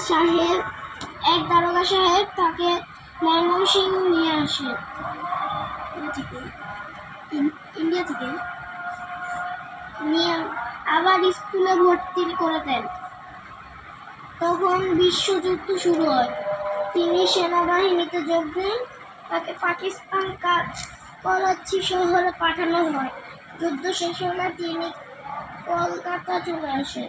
সাহেব দারোগা সাহেব তাকে ময়মনসিংহ নিয়ে আসে ইন্ডিয়া থেকে নিয়ে আবার স্কুলে ভর্তি করে দেন। তখন বিশ্বযুদ্ধ শুরু হয়। তিনি সেনাবাহিনীতে যোগ দেন। তাকে পাকিস্তান করাচি শহরে পাঠানো হয়। যুদ্ধ শেষ হলে তিনি কলকাতা চলে আসেন।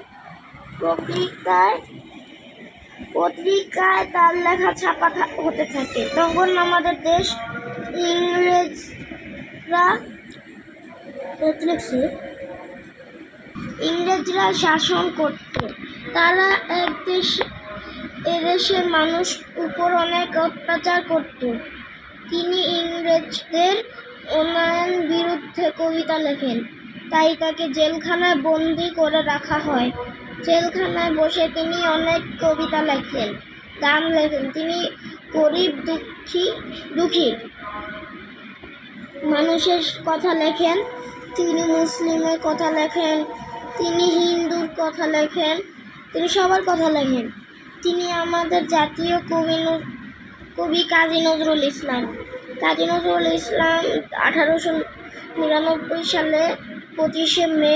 পত্রিকায় তার লেখা ছাপা হতে থাকে। তখন আমাদের দেশ ইংরেজরা শাসন করত। তারা এদেশের মানুষ উপর অনেক অত্যাচার করত। তিনি ইংরেজদের অন্যায়ের বিরুদ্ধে কবিতা লেখেন। তাই তাকে জেলখানায় বন্দী করে রাখা হয়। জেলখানায় বসে তিনি অনেক কবিতা লেখেন, গান লেখেন। তিনি গরিব দুঃখী মানুষের কথা লেখেন, তিনি মুসলিমের কথা লেখেন, তিনি হিন্দুর কথা লেখেন, তিনি সবার কথা লেখেন। তিনি আমাদের জাতীয় কবি কাজী নজরুল ইসলাম। 1899 সালে 25শে মে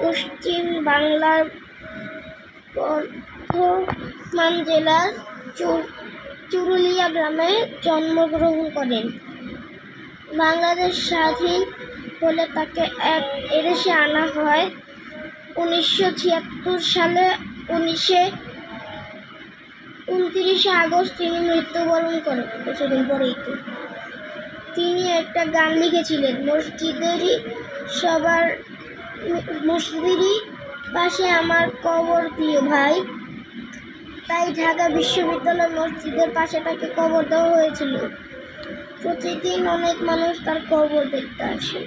পশ্চিম বাংলার বর্ধমান জেলার চুরুলিয়া গ্রামে জন্মগ্রহণ করেন। বাংলাদেশ স্বাধীন হলে তাকে এদেশে আনা হয়। 1976 সালে 29শে আগস্ট তিনি মৃত্যুবরণ করেন। কিছুদিন পরেই তিনি একটা গান লিখেছিলেন, মসজিদেরই পাশে আমার কবর দিও ভাই। তাই ঢাকা বিশ্ববিদ্যালয় মসজিদের পাশে তাকে কবর দেওয়া হয়েছিল। প্রতিদিন অনেক মানুষ তার কবর দেখতে আসে।